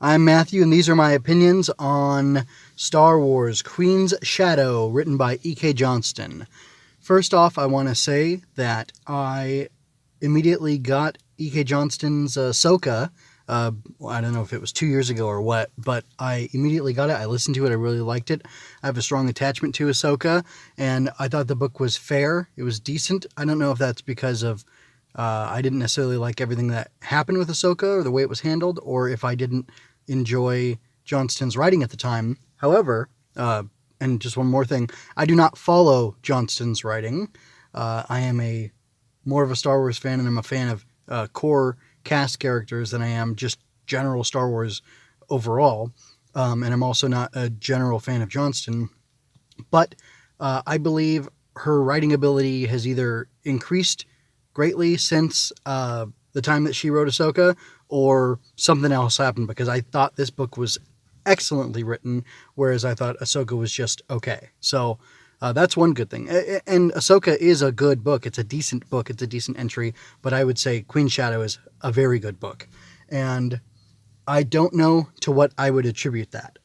I'm Matthew, and these are my opinions on Star Wars Queen's Shadow, written by E.K. Johnston. First off, I want to say that I immediately got E.K. Johnston's Ahsoka. I don't know if it was 2 years ago or what, but I immediately got it. I listened to it. I really liked it. I have a strong attachment to Ahsoka, and I thought the book was fair. It was decent. I don't know if that's because of I didn't necessarily like everything that happened with Ahsoka or the way it was handled, or if I didn't enjoy Johnston's writing at the time. However, and just one more thing, I do not follow Johnston's writing. I am more of a Star Wars fan, and I'm a fan of core cast characters than I am just general Star Wars overall. And I'm also not a general fan of Johnston. But I believe her writing ability has either increased greatly since the time that she wrote Ahsoka, or something else happened, because I thought this book was excellently written, whereas I thought Ahsoka was just okay. So that's one good thing. And Ahsoka is a good book. It's a decent book. It's a decent entry. But I would say Queen's Shadow is a very good book. And I don't know to what I would attribute that.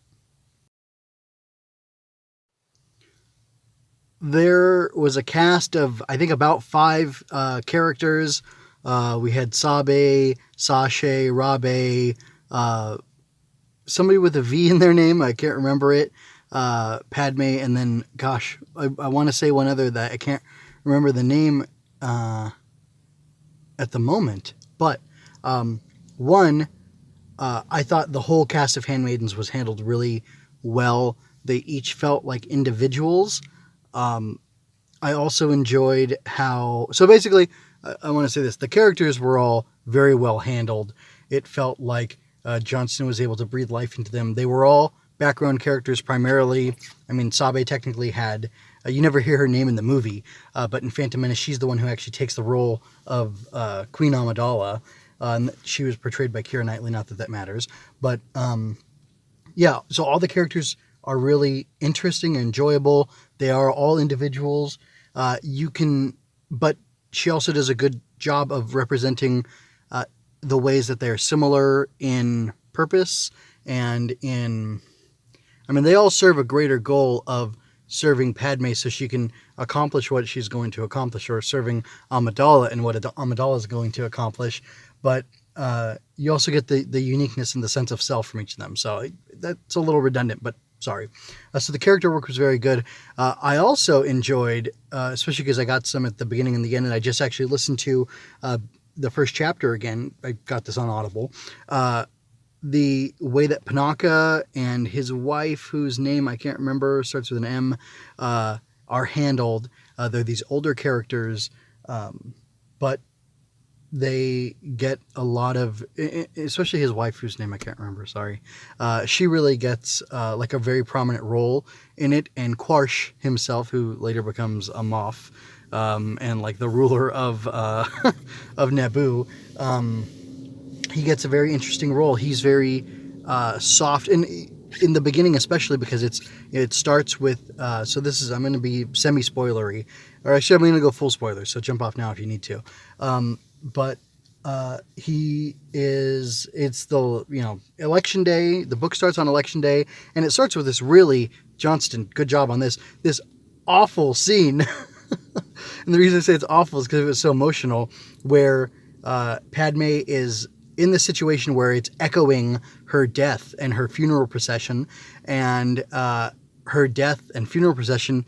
There was a cast of, I think, about 5 characters. We had Sabe, Sashay, Rabe, somebody with a V in their name. I can't remember it. Padme, and then, gosh, I want to say one other that I can't remember the name at the moment. But I thought the whole cast of Handmaidens was handled really well. They each felt like individuals. I also enjoyed how... So basically, I want to say this. The characters were all very well handled. It felt like Johnston was able to breathe life into them. They were all background characters primarily. I mean, Sabe technically had... you never hear her name in the movie, but in Phantom Menace, she's the one who actually takes the role of Queen Amidala. And she was portrayed by Keira Knightley, not that that matters. But, yeah, so all the characters are really interesting and enjoyable. They are all individuals. But she also does a good job of representing the ways that they're similar in purpose and in... I mean, they all serve a greater goal of serving Padme so she can accomplish what she's going to accomplish, or serving Amidala and what Amidala is going to accomplish. But you also get the uniqueness and the sense of self from each of them. So that's a little redundant, but sorry. So the character work was very good. I also enjoyed, especially because I got some at the beginning and the end, and I just actually listened to the first chapter again. I got this on Audible. The way that Panaka and his wife, whose name I can't remember, starts with an M, are handled. They're these older characters, but they get a lot of, especially his wife, whose name I can't remember, sorry. She really gets like a very prominent role in it, and Quarsh himself, who later becomes a Moff, and like the ruler of of Naboo, he gets a very interesting role. He's very soft, and in the beginning especially, because it starts with so this is, I'm going to be semi-spoilery, or actually I'm going to go full spoiler, so jump off now if you need to. But he is, it's the, election day. The book starts on election day, and it starts with this really, Johnston, good job on this awful scene. And the reason I say it's awful is because it was so emotional, where Padme is in the situation where it's echoing her death and her funeral procession, and her death and funeral procession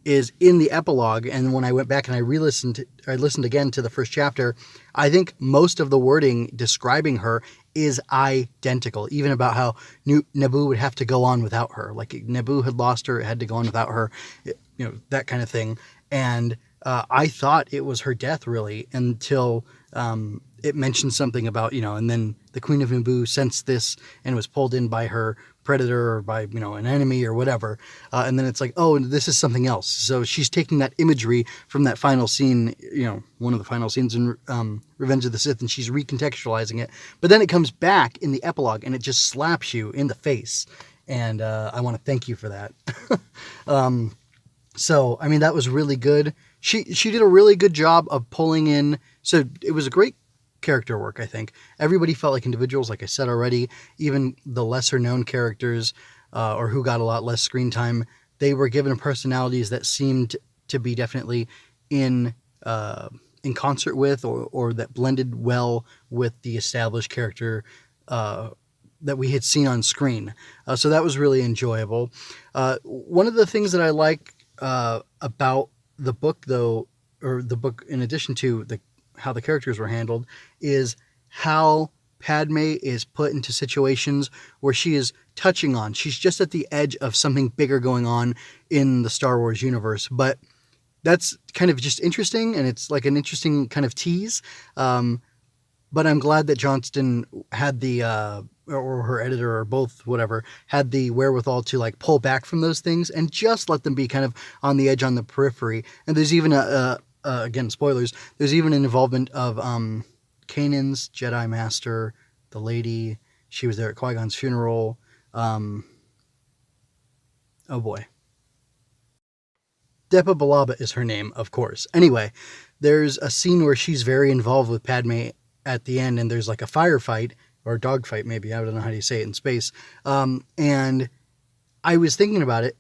is in the epilogue. And when I went back and I listened again to the first chapter, I think most of the wording describing her is identical, even about how Naboo would have to go on without her. Like, Naboo had lost her, it had to go on without her, that kind of thing. And I thought it was her death, really, until it mentioned something about, and then the Queen of Naboo sensed this and was pulled in by her predator, or by, an enemy or whatever. And then it's like, oh, this is something else. So she's taking that imagery from that final scene, one of the final scenes in Revenge of the Sith, and she's recontextualizing it. But then it comes back in the epilogue, and it just slaps you in the face. And I want to thank you for that. So, I mean, that was really good. She did a really good job of pulling in. So it was a great character work, I think. Everybody felt like individuals, like I said already. Even the lesser-known characters, or who got a lot less screen time, they were given personalities that seemed to be definitely in concert with, or that blended well with the established character that we had seen on screen. So that was really enjoyable. One of the things that I like about the book, though, or the book in addition to how the characters were handled, is how Padmé is put into situations where she is she's just at the edge of something bigger going on in the Star Wars universe. But that's kind of just interesting, and it's like an interesting kind of tease. But I'm glad that Johnston had or her editor, or both, whatever, had the wherewithal to like pull back from those things and just let them be kind of on the edge, on the periphery. And there's even again, spoilers, there's even an involvement of Kanan's Jedi Master, the lady. She was there at Qui-Gon's funeral. Oh boy. Depa Billaba is her name, of course. Anyway, there's a scene where she's very involved with Padmé at the end, and there's like a firefight, or a dogfight maybe, I don't know how you say it in space. And I was thinking about it.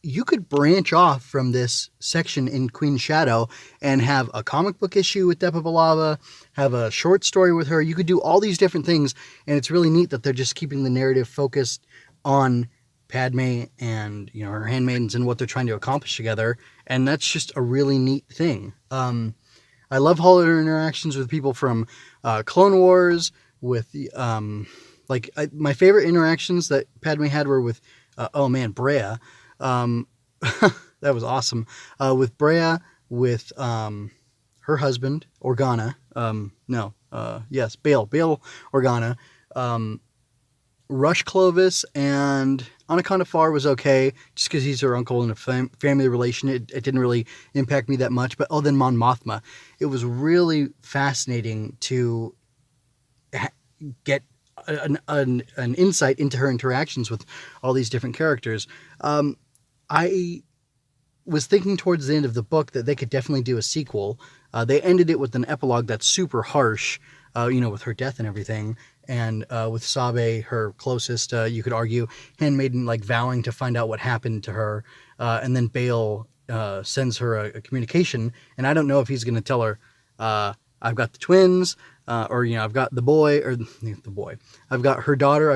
You could branch off from this section in Queen Shadow and have a comic book issue with Depa Billaba, have a short story with her. You could do all these different things, and it's really neat that they're just keeping the narrative focused on Padmé and, you know, her handmaidens and what they're trying to accomplish together, and that's just a really neat thing. I love all her interactions with people from Clone Wars, with my favorite interactions that Padmé had were with Breha. That was awesome. With Breha, with her husband Organa, Bail Organa, Rush Clovis, and Anaconda Farr was okay, just because he's her uncle and a family relation. It didn't really impact me that much. But then Mon Mothma, it was really fascinating to get an insight into her interactions with all these different characters. I was thinking towards the end of the book that they could definitely do a sequel. They ended it with an epilogue that's super harsh, with her death and everything. And with Sabe, her closest, you could argue, handmaiden, like vowing to find out what happened to her. And then Bail sends her a communication. And I don't know if he's going to tell her, I've got the twins, I've got the boy, or the boy. I've got her daughter.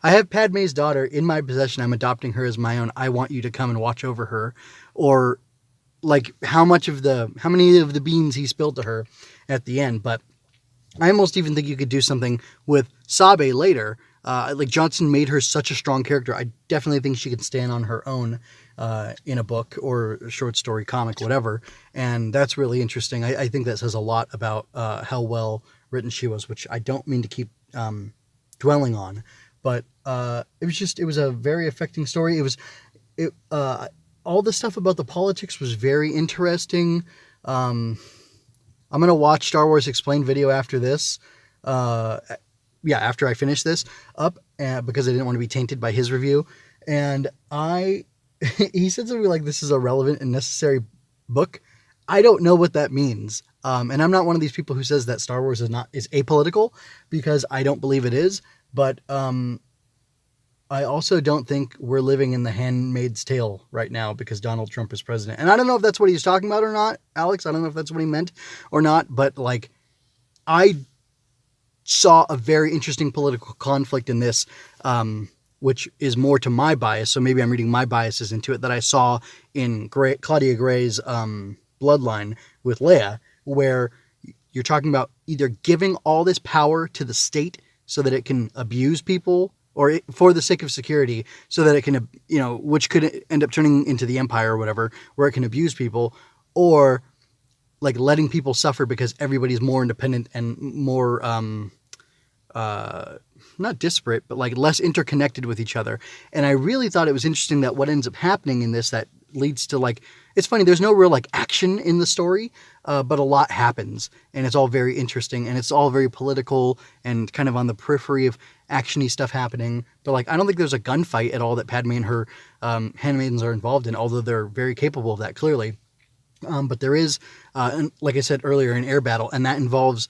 I have Padmé's daughter in my possession. I'm adopting her as my own. I want you to come and watch over her. Or like how many of the beans he spilled to her at the end. But I almost even think you could do something with Sabe later. Like Johnston made her such a strong character. I definitely think she could stand on her own in a book or a short story, comic, whatever. And that's really interesting. I think that says a lot about how well written she was, which I don't mean to keep dwelling on. But it was a very affecting story. All the stuff about the politics was very interesting. I'm going to watch Star Wars Explained video after this. After I finish this up, because I didn't want to be tainted by his review. And he said something like, this is a relevant and necessary book. I don't know what that means. And I'm not one of these people who says that Star Wars is apolitical, because I don't believe it is. But I also don't think we're living in the Handmaid's Tale right now because Donald Trump is president. And I don't know if that's what he's talking about or not, Alex. I don't know if that's what he meant or not. But like, I saw a very interesting political conflict in this, which is more to my bias. So maybe I'm reading my biases into it, that I saw in Claudia Gray's Bloodline with Leia, where you're talking about either giving all this power to the state so that it can abuse people, or for the sake of security, so that it can, which could end up turning into the Empire or whatever, where it can abuse people, or like letting people suffer because everybody's more independent and more, not disparate, but like less interconnected with each other. And I really thought it was interesting that what ends up happening in this that leads to like, it's funny, there's no real like action in the story, but a lot happens, and it's all very interesting, and it's all very political and kind of on the periphery of actiony stuff happening. But like, I don't think there's a gunfight at all that Padmé and her handmaidens are involved in, although they're very capable of that, clearly. But there is, and like I said earlier, an air battle, and that involves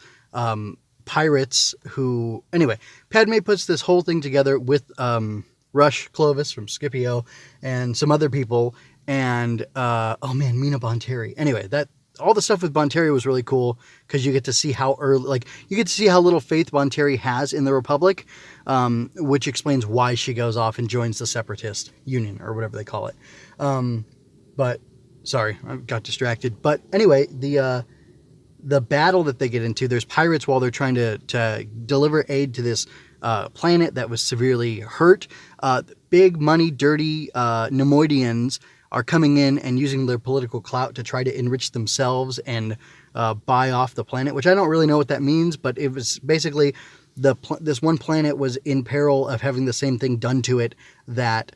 pirates who... Anyway, Padme puts this whole thing together with Rush Clovis from Scipio and some other people, and Mina Bonteri. Anyway, that all the stuff with Bonteri was really cool because you get to see how early, like, you get to see how little faith Bonteri has in the Republic, which explains why she goes off and joins the Separatist Union or whatever they call it. But sorry, I got distracted. But anyway, the battle that they get into, there's pirates while they're trying to deliver aid to this planet that was severely hurt. Big money, dirty Nemoidians are coming in and using their political clout to try to enrich themselves and buy off the planet, which I don't really know what that means, but it was basically this one planet was in peril of having the same thing done to it that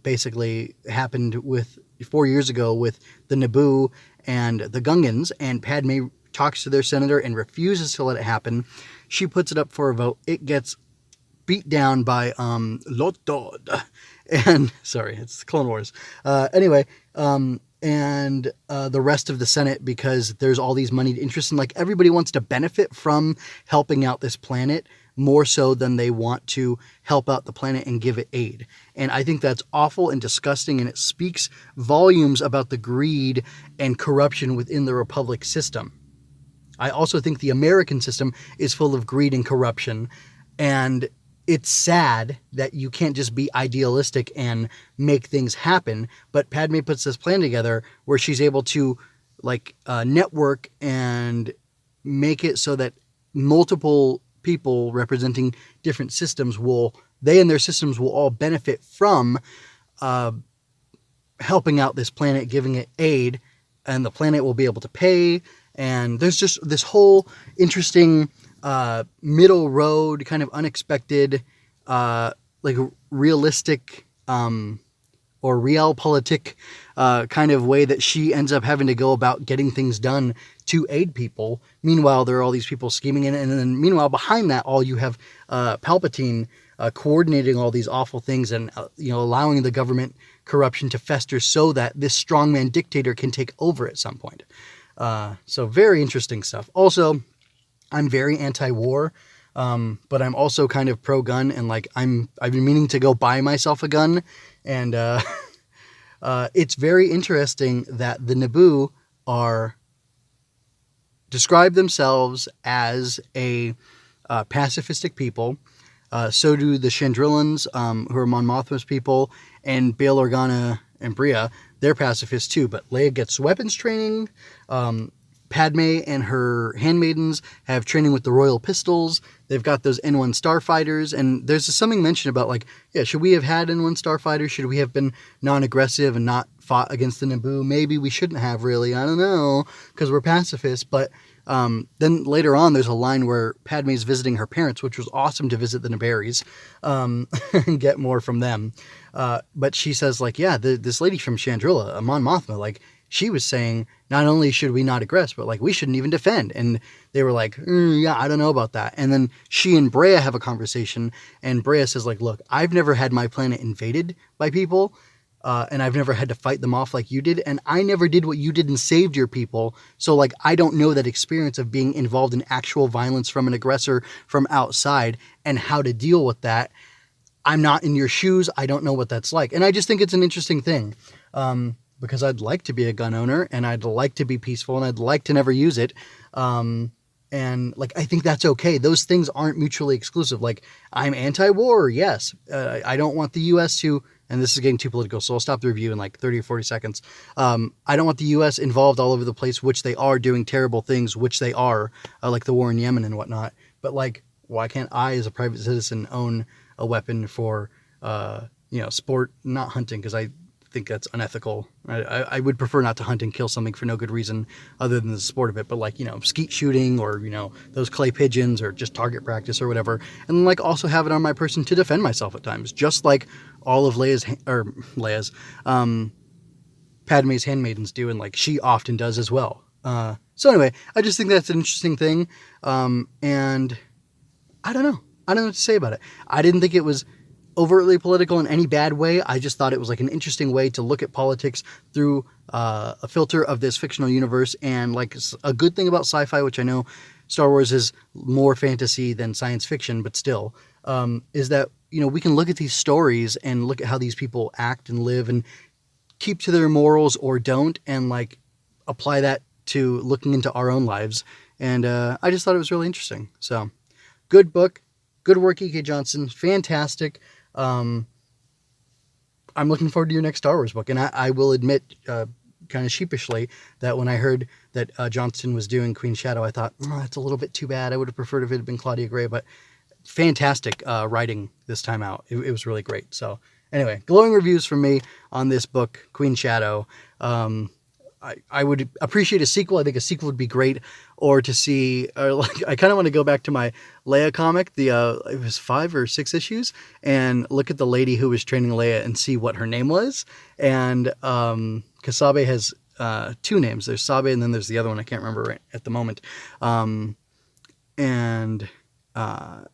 basically happened with 4 years ago with the Naboo and the Gungans, and Padme talks to their senator and refuses to let it happen. She puts it up for a vote. It gets beat down by Lotod. And sorry, it's the Clone Wars. Anyway, and the rest of the Senate, because there's all these moneyed interests, and like everybody wants to benefit from helping out this planet more so than they want to help out the planet and give it aid. And I think that's awful and disgusting, and it speaks volumes about the greed and corruption within the Republic system. I also think the American system is full of greed and corruption, and it's sad that you can't just be idealistic and make things happen. But Padme puts this plan together where she's able to network and make it so that multiple people representing different systems they and their systems will all benefit from helping out this planet, giving it aid, and the planet will be able to pay. And there's just this whole interesting middle road, kind of unexpected, realistic or realpolitik kind of way that she ends up having to go about getting things done to aid people. Meanwhile, there are all these people scheming in it. And then meanwhile, behind that, all you have Palpatine coordinating all these awful things and allowing the government corruption to fester so that this strongman dictator can take over at some point. So very interesting stuff. Also, I'm very anti-war, but I'm also kind of pro-gun, and I've been meaning to go buy myself a gun, and it's very interesting that the Naboo describe themselves as a pacifistic people. So do the Chandrillans, who are Mon Mothma's people, and Bail Organa and Bria. They're pacifists too, but Leia gets weapons training. Padme and her handmaidens have training with the Royal Pistols. They've got those N1 starfighters, and there's something mentioned about should we have had N1 starfighters? Should we have been non-aggressive and not fought against the Naboo? Maybe we shouldn't have, really. I don't know, because we're pacifists. But then later on, there's a line where Padme's visiting her parents, which was awesome to visit the Naberrys and get more from them. But she says, this lady from Chandrilla, Mon Mothma, she was saying, not only should we not aggress, but we shouldn't even defend. And they were like, yeah, I don't know about that. And then she and Brea have a conversation, and Brea says, look, I've never had my planet invaded by people, and I've never had to fight them off like you did, and I never did what you did and saved your people. So I don't know that experience of being involved in actual violence from an aggressor from outside and how to deal with that. I'm not in your shoes. I don't know what that's like. And I just think it's an interesting thing. Because I'd like to be a gun owner, and I'd like to be peaceful, and I'd like to never use it. And I think that's okay. Those things aren't mutually exclusive. I'm anti-war, yes. I don't want the U.S. to, and this is getting too political, so I'll stop the review in 30 or 40 seconds. I don't want the U.S. involved all over the place, which they are doing terrible things, which they are, like the war in Yemen and whatnot. But why can't I, as a private citizen, own a weapon for, sport, not hunting, because I think that's unethical. I would prefer not to hunt and kill something for no good reason other than the sport of it, but skeet shooting or those clay pigeons or just target practice or whatever, and also have it on my person to defend myself at times, just like all of Padme's handmaidens do, and she often does as well. So anyway, I just think that's an interesting thing, and I don't know what to say about it. I didn't think it was overtly political in any bad way. I just thought it was like an interesting way to look at politics through a filter of this fictional universe. And like a good thing about sci-fi, which I know Star Wars is more fantasy than science fiction, but still, is that, you know, we can look at these stories and look at how these people act and live and keep to their morals or don't, and like apply that to looking into our own lives. And I just thought it was really interesting. So good book, good work, E.K. Johnston. Fantastic. I'm looking forward to your next Star Wars book. And I will admit, kind of sheepishly, that when I heard that Johnston was doing Queen Shadow, I thought, oh, that's a little bit too bad. I would have preferred if it had been Claudia Gray, but fantastic writing this time out. It was really great. So anyway, glowing reviews from me on this book, Queen Shadow. I would appreciate a sequel. I think a sequel would be great, or to see, like, I kind of want to go back to my Leia comic, it was 5 or 6 issues, and look at the lady who was training Leia and see what her name was. And because Sabe has 2 names. There's Sabe, and then there's the other one I can't remember right at the moment.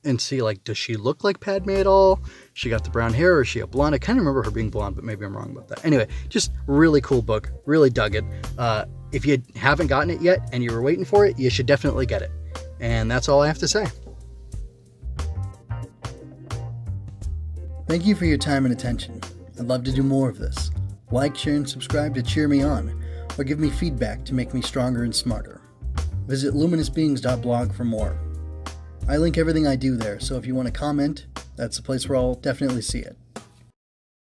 And see, like, does she look like Padme at all? She got the brown hair, or is she a blonde? I kind of remember her being blonde, but maybe I'm wrong about that. Anyway, just really cool book. Really dug it. If you haven't gotten it yet and you were waiting for it, you should definitely get it. And that's all I have to say. Thank you for your time and attention. I'd love to do more of this. Like, share, and subscribe to cheer me on, or give me feedback to make me stronger and smarter. Visit luminousbeings.blog for more. I link everything I do there, so if you want to comment, that's the place where I'll definitely see it.